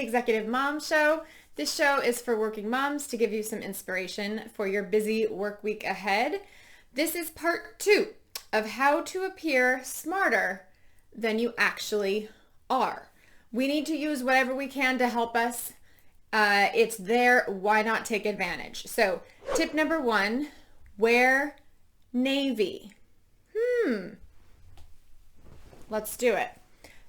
Executive Mom Show. This show is for working moms to give you some inspiration for your busy work week ahead. This is part 2 of how to appear smarter than you actually are. We need to use whatever we can to help us. It's there. Why not take advantage? So tip number 1, wear navy. Let's do it.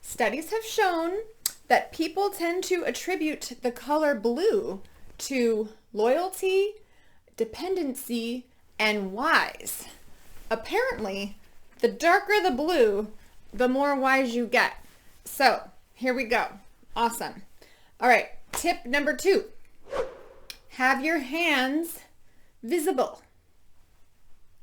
Studies have shown that people tend to attribute the color blue to loyalty, dependency, and wise. Apparently, the darker the blue, the more wise you get. So here we go. Awesome. All right. Tip number 2, have your hands visible.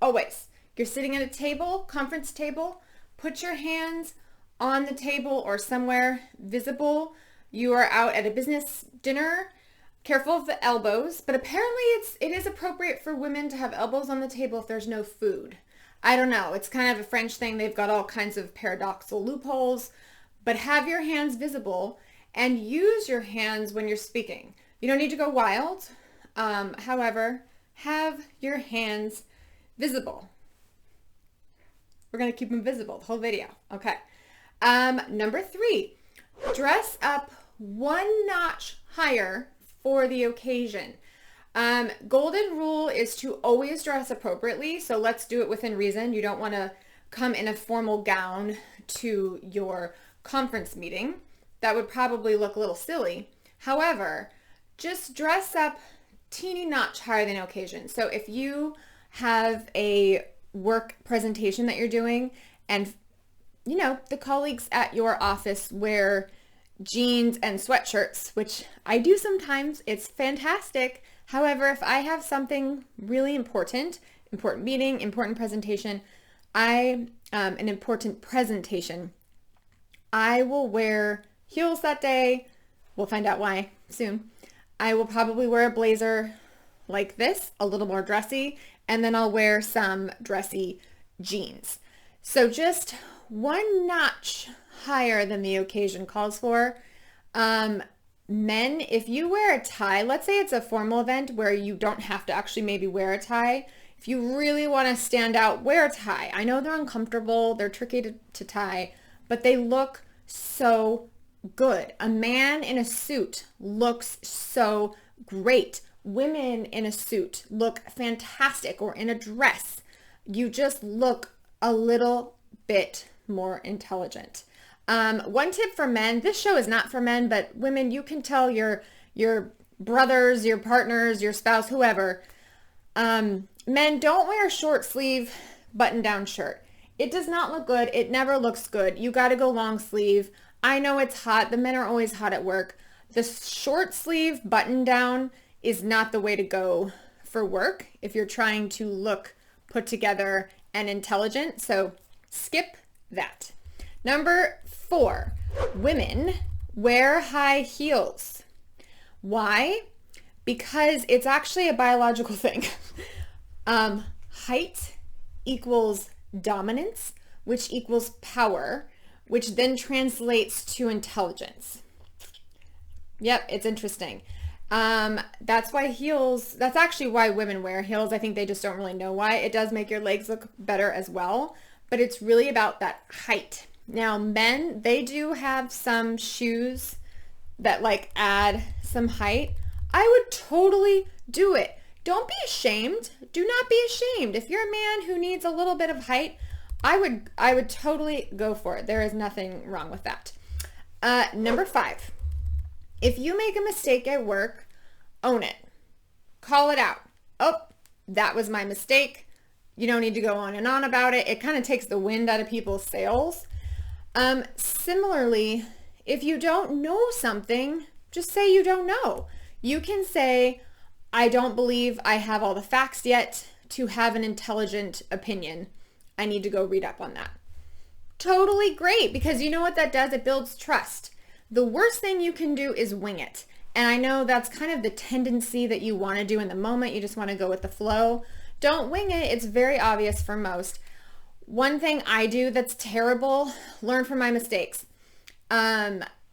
Always. You're sitting at a table, conference table, put your hands on the table or somewhere visible. You are out at a business dinner. Careful of the elbows, but apparently it is appropriate for women to have elbows on the table if there's no food. I don't know. It's kind of a French thing. They've got all kinds of paradoxical loopholes, but have your hands visible and use your hands when you're speaking. You don't need to go wild. However, have your hands visible. We're going to keep them visible the whole video. Okay. Number 3, dress up one notch higher for the occasion. Golden rule is to always dress appropriately. So let's do it within reason. You don't want to come in a formal gown to your conference meeting. That would probably look a little silly. However, just dress up teeny notch higher than occasion. So if you have a work presentation that you're doing and the colleagues at your office wear jeans and sweatshirts, which I do sometimes, it's fantastic. However, if I have something really important meeting, important presentation, I will wear heels that day. We'll find out why soon. I will probably wear a blazer like this, a little more dressy, and then I'll wear some dressy jeans. So just one notch higher than the occasion calls for. Men, if you wear a tie, let's say it's a formal event where you don't have to actually maybe wear a tie. If you really want to stand out, wear a tie. I know they're uncomfortable, they're tricky to tie, but they look so good. A man in a suit looks so great. Women in a suit look fantastic, or in a dress. You just look a little bit more intelligent. One tip for men, this show is not for men, but women, you can tell your brothers, your partners, your spouse, whoever, men, don't wear a short sleeve button down shirt. It does not look good. It never looks good. You got to go long sleeve. I know it's hot. The men are always hot at work. The short sleeve button down is not the way to go for work if you're trying to look put together and intelligent. So skip that. Number 4, women wear high heels. Why? Because it's actually a biological thing. Height equals dominance, which equals power, which then translates to intelligence. Yep, it's interesting. That's actually why women wear heels. I think they just don't really know why. It does make your legs look better as well, but it's really about that height. Now, men, they do have some shoes that add some height. I would totally do it. Don't be ashamed. Do not be ashamed. If you're a man who needs a little bit of height, I would totally go for it. There is nothing wrong with that. Number 5, if you make a mistake at work, own it. Call it out. Oh, that was my mistake. You don't need to go on and on about it. It kind of takes the wind out of people's sails. Similarly, if you don't know something, just say you don't know. You can say, I don't believe I have all the facts yet to have an intelligent opinion. I need to go read up on that. Totally great, because you know what that does? It builds trust. The worst thing you can do is wing it. And I know that's kind of the tendency that you want to do in the moment. You just want to go with the flow. Don't wing it. It's very obvious for most. One thing I do that's terrible, learn from my mistakes.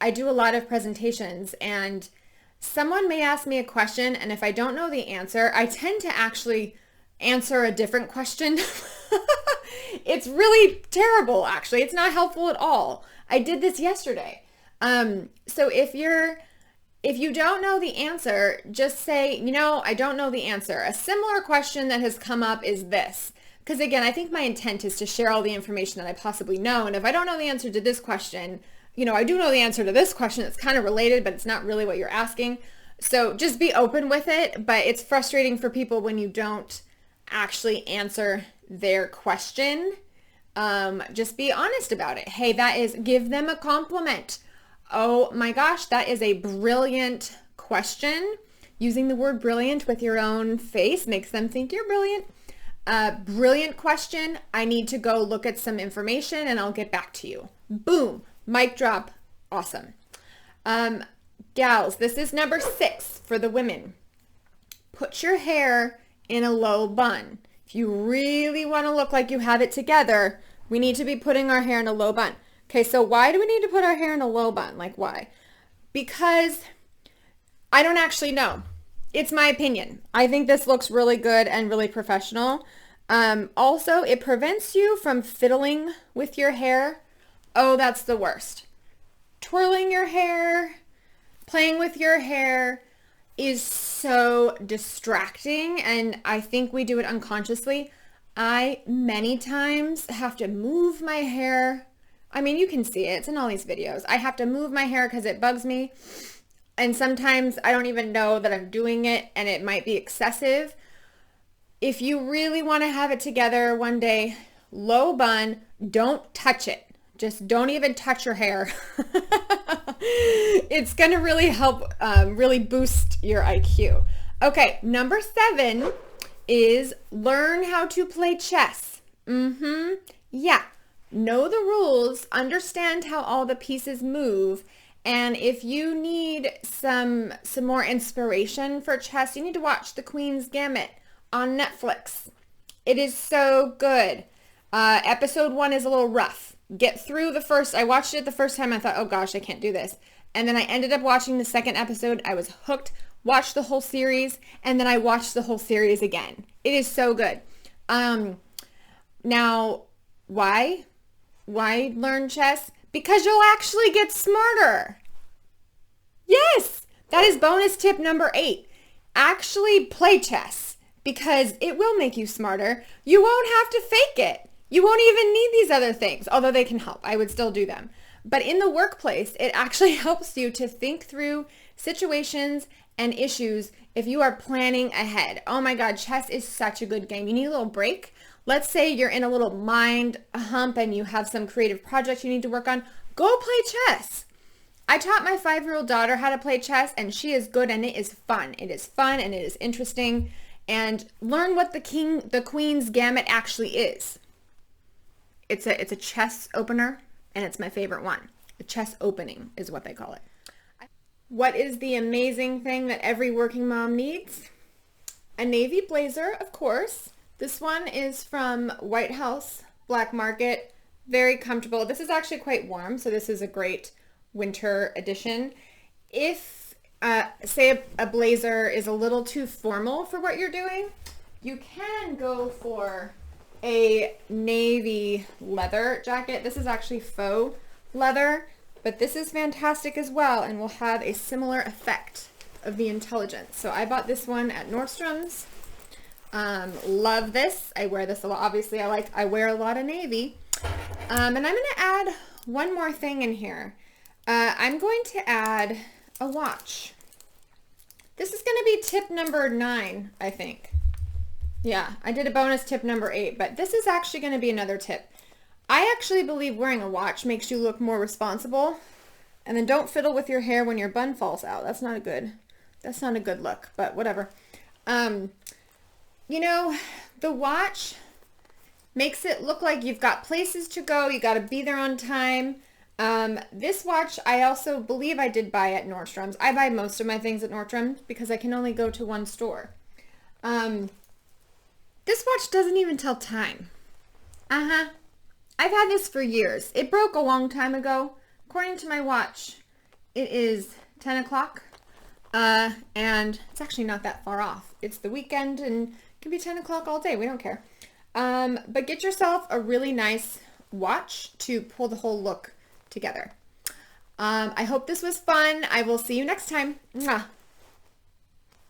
I do a lot of presentations, and someone may ask me a question, and if I don't know the answer, I tend to actually answer a different question. It's really terrible, actually. It's not helpful at all. I did this yesterday. So if you don't know the answer, just say, I don't know the answer. A similar question that has come up is this. Because again, I think my intent is to share all the information that I possibly know. And if I don't know the answer to this question, I do know the answer to this question. It's kind of related, but it's not really what you're asking. So just be open with it. But it's frustrating for people when you don't actually answer their question. Just be honest about it. Hey, give them a compliment. Oh my gosh, that is a brilliant question. Using the word brilliant with your own face makes them think you're brilliant. Brilliant question. I need to go look at some information and I'll get back to you. Boom. Mic drop. Awesome. Gals, this is number 6 for the women. Put your hair in a low bun. If you really want to look like you have it together, we need to be putting our hair in a low bun. Okay, so why do we need to put our hair in a low bun? Like, why? Because I don't actually know. It's my opinion. I think this looks really good and really professional. Also, it prevents you from fiddling with your hair. Oh, that's the worst. Twirling your hair, playing with your hair is so distracting, and I think we do it unconsciously. I many times have to move my hair. I mean, you can see it. It's in all these videos. I have to move my hair because it bugs me. And sometimes I don't even know that I'm doing it, and it might be excessive. If you really want to have it together one day, low bun, don't touch it. Just don't even touch your hair. It's going to really help really boost your IQ. Okay, number 7 is learn how to play chess. Yeah. Know the rules, understand how all the pieces move, and if you need some more inspiration for chess, you need to watch The Queen's Gambit on Netflix. It is so good. Episode 1 is a little rough. Get through I watched it the first time, I thought, oh gosh, I can't do this. And then I ended up watching the second episode. I was hooked, watched the whole series, and then I watched the whole series again. It is so good. Now, why? Why learn chess? Because you'll actually get smarter. Yes, that is bonus tip number 8. Actually play chess because it will make you smarter. You won't have to fake it. You won't even need these other things, although they can help. I would still do them. But in the workplace, it actually helps you to think through situations and issues if you are planning ahead. Oh my God, chess is such a good game. You need a little break. Let's say you're in a little mind hump and you have some creative project you need to work on. Go play chess. I taught my 5-year-old daughter how to play chess, and she is good, and it is fun. It is fun and it is interesting. And learn what the Queen's Gambit actually is. It's a chess opener, and it's my favorite one. The chess opening is what they call it. What is the amazing thing that every working mom needs? A navy blazer, of course. This one is from White House Black Market. Very comfortable. This is actually quite warm, so this is a great winter edition. If, say, a blazer is a little too formal for what you're doing, you can go for a navy leather jacket. This is actually faux leather, but this is fantastic as well and will have a similar effect of the intelligence. So I bought this one at Nordstrom's. Love this. I wear this a lot. Obviously, I wear a lot of navy. And I'm going to add one more thing in here. I'm going to add a watch. This is going to be tip number 9, I think. Yeah, I did a bonus tip number 8, but this is actually going to be another tip. I actually believe wearing a watch makes you look more responsible. And then don't fiddle with your hair when your bun falls out. That's not a good look, but whatever. You know, the watch makes it look like you've got places to go. You got to be there on time. This watch, I also believe I did buy at Nordstrom's. I buy most of my things at Nordstrom's because I can only go to one store. This watch doesn't even tell time. I've had this for years. It broke a long time ago. According to my watch, It is 10 o'clock, and it's actually not that far off. It's the weekend, and it can be 10 o'clock all day. We don't care. But get yourself a really nice watch to pull the whole look together. I hope this was fun. I will see you next time. Mwah.